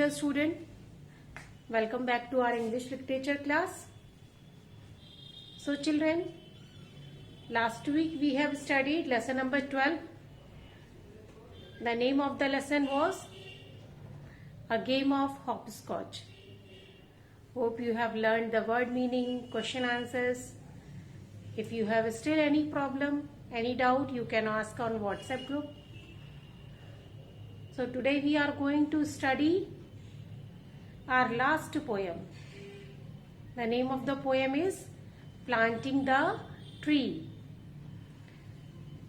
dear student. Welcome back to our English literature class. So children, last week we have studied lesson number 12. The name of the lesson was A Game of Hopscotch. Hope you have learned the word meaning, question answers. If you have still any problem, any doubt, you can ask on WhatsApp group. So today we are going to study our last poem. The name of the poem is Planting the Tree.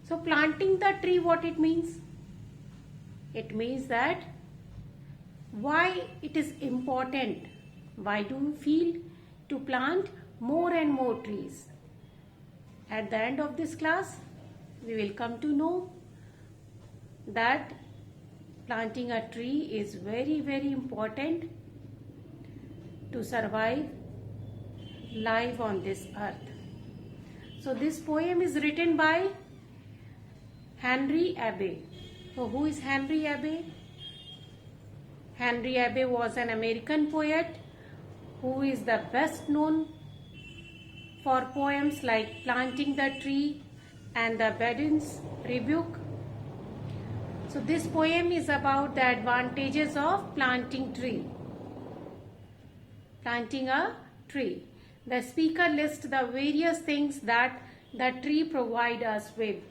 So planting the tree, what it means? It means that why it is important. Why do you feel to plant more and more trees? At the end of this class, we will come to know that planting a tree is very, very important to survive life on this earth. So this poem is written by Henry Abbey. So who is Henry Abbey? Henry Abbey was an American poet who is the best known for poems like Planting the Tree and The Bedouin's Rebuke. So this poem is about the advantages of planting a tree. The speaker lists the various things that the tree provides us with,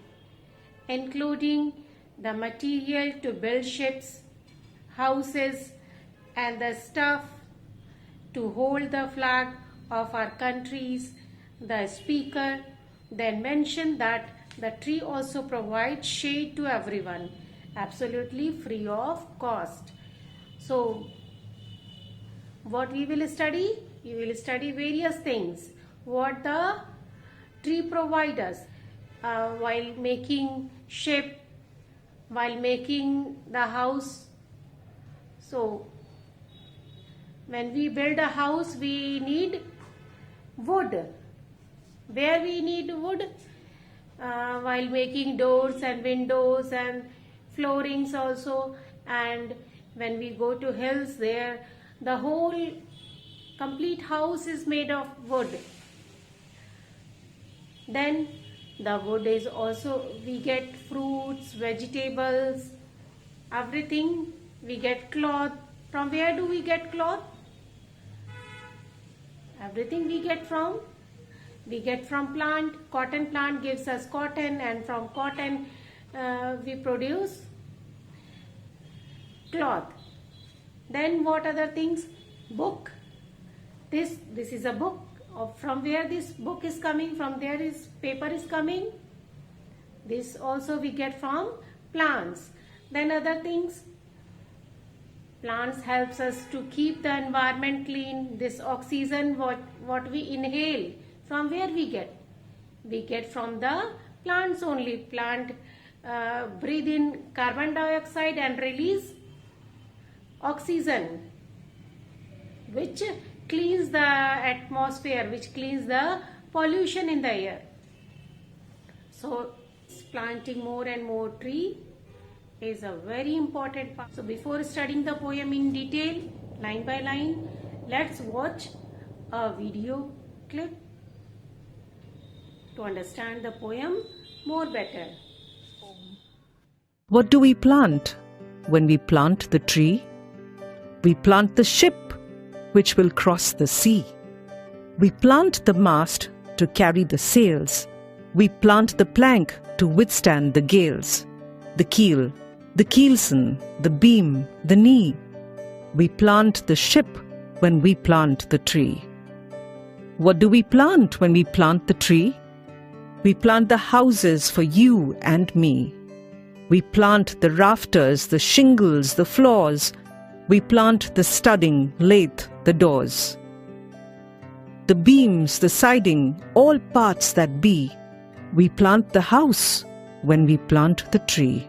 including the material to build ships, houses, and the stuff to hold the flag of our countries. The speaker then mentioned that the tree also provides shade to everyone, absolutely free of cost. So what we will study? We will study various things. What the tree provides us while making ship, while making the house. So when we build a house, we need wood. Where we need wood? While making doors and windows and floorings also, and when we go to hills, there the whole complete house is made of wood. Then the wood is also, we get fruits, vegetables, everything. We get cloth. From where do we get cloth? Everything we get from plant. Cotton plant gives us cotton, and from cotton we produce cloth. Then what other things? Book. This is a book. From where this book is coming? From there is paper is coming. This also we get from plants. Then other things. Plants helps us to keep the environment clean. This oxygen what we inhale, from where we get? We get from the plants only. Plant breathe in carbon dioxide and release oxygen, which cleans the atmosphere, which cleans the pollution in the air. So planting more and more tree is a very important part. So before studying the poem in detail, line by line, let's watch a video clip to understand the poem more better. What do we plant when we plant the tree? We plant the ship which will cross the sea. We plant the mast to carry the sails. We plant the plank to withstand the gales. The keel, the keelson, the beam, the knee. We plant the ship when we plant the tree. What do we plant when we plant the tree? We plant the houses for you and me. We plant the rafters, the shingles, the floors. We plant the studding, lathe, the doors. The beams, the siding, all parts that be. We plant the house when we plant the tree.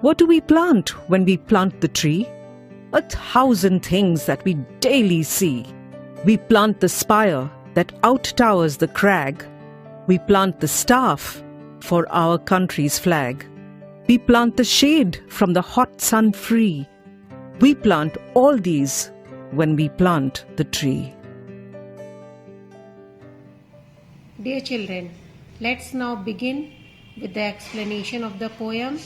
What do we plant when we plant the tree? 1,000 things that we daily see. We plant the spire that outtowers the crag. We plant the staff for our country's flag. We plant the shade from the hot sun free. We plant all these when we plant the tree. Dear children, let's now begin with the explanation of the poem.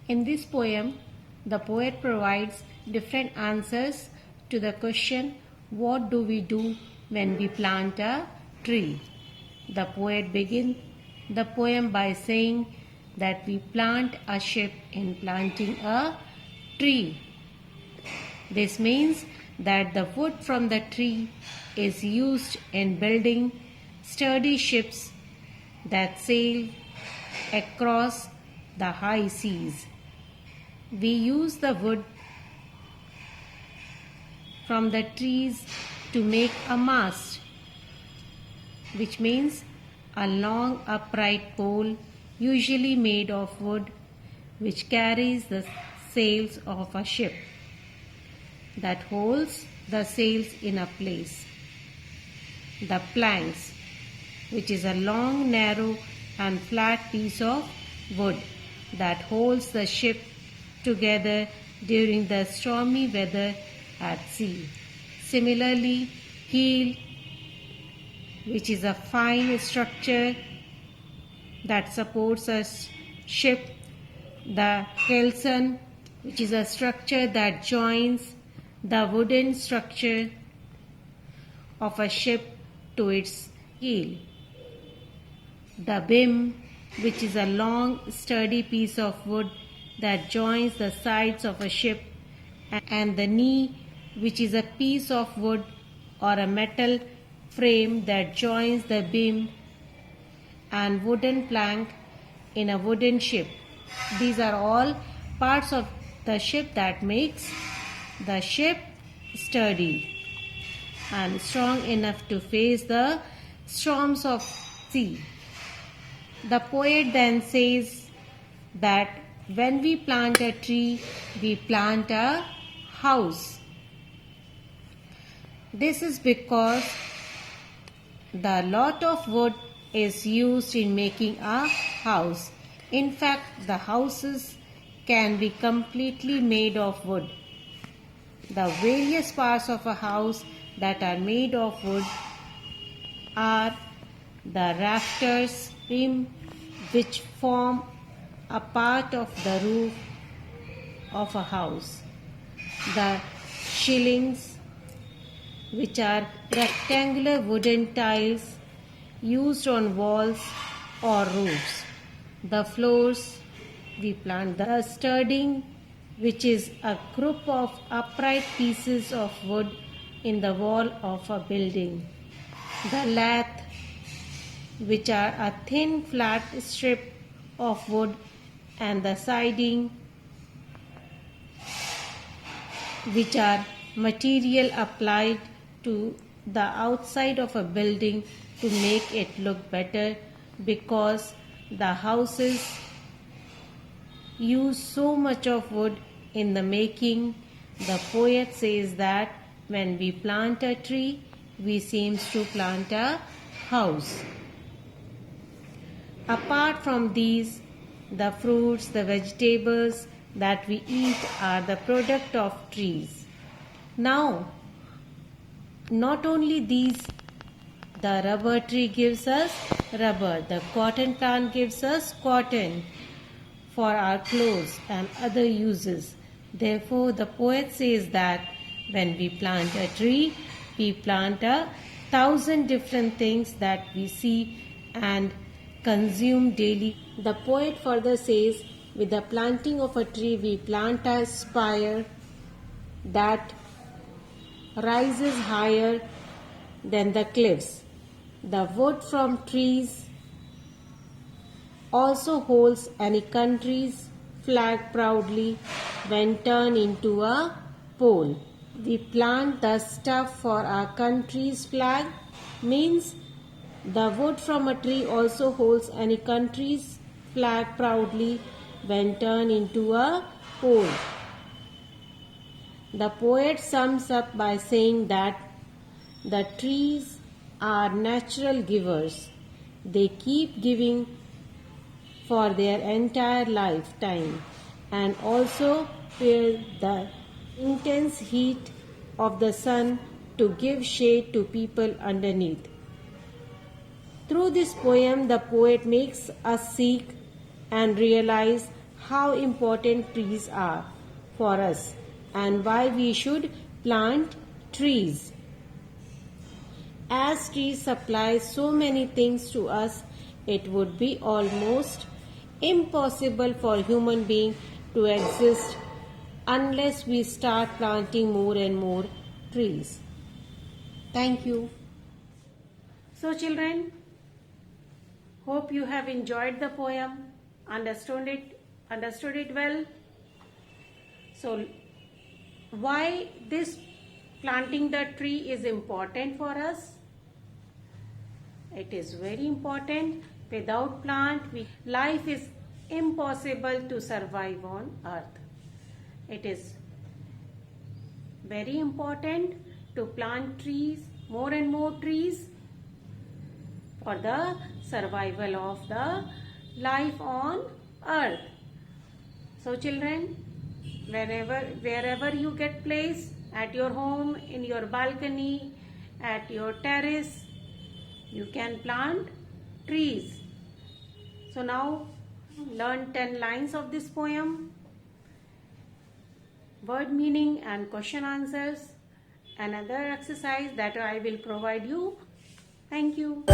In this poem, the poet provides different answers to the question, what do we do when we plant a tree? The poet begins the poem by saying that we plant a ship in planting a tree. This means that the wood from the tree is used in building sturdy ships that sail across the high seas. We use the wood from the trees to make a mast, which means a long upright pole usually made of wood which carries the sails of a ship that holds the sails in a place. The planks, which is a long, narrow and flat piece of wood that holds the ship together during the stormy weather at sea. Similarly, keel, which is a fine structure that supports a ship. The kelson, which is a structure that joins the wooden structure of a ship to its keel. The beam, which is a long, sturdy piece of wood that joins the sides of a ship, and the knee, which is a piece of wood or a metal frame that joins the beam and wooden plank in a wooden ship. These are all parts of the ship that makes the ship sturdy and strong enough to face the storms of sea. The poet then says that when we plant a tree, we plant a house. This is because the lot of wood is used in making a house. In fact, the houses can be completely made of wood. The various parts of a house that are made of wood are the rafters, beam, which form a part of the roof of a house, the shillings, which are rectangular wooden tiles used on walls or roofs, the floors, we plant the sturding, which is a group of upright pieces of wood in the wall of a building, the lath, which are a thin flat strip of wood, and the siding, which are material applied to the outside of a building to make it look better, because the houses use so much of wood in the making. The poet says that when we plant a tree, we seems to plant a house. Apart from these, the fruits, the vegetables that we eat are the product of trees. Now, not only these, the rubber tree gives us rubber, the cotton plant gives us cotton for our clothes and other uses. Therefore, the poet says that when we plant a tree, we plant 1,000 different things that we see and consume daily. The poet further says, with the planting of a tree, we plant a spire that rises higher than the cliffs. The wood from trees also holds any country's flag proudly when turned into a pole. We plant the stuff for our country's flag means the wood from a tree also holds any country's flag proudly when turned into a pole. The poet sums up by saying that the trees are natural givers. They keep giving for their entire lifetime, and also fear the intense heat of the sun to give shade to people underneath. Through this poem, the poet makes us seek and realize how important trees are for us and why we should plant trees. As trees supply so many things to us, it would be almost impossible for human being to exist unless we start planting more and more trees. Thank you. So children, hope you have enjoyed the poem, understood it well. So why this planting the tree is important for us? It is very important. Without plant, life is impossible to survive on earth. It is very important to plant trees, more and more trees, for the survival of the life on earth. So children, wherever you get place, at your home, in your balcony, at your terrace, you can plant trees. So now learn 10 lines of this poem, word meaning and question answers. Another exercise that I will provide you. Thank you.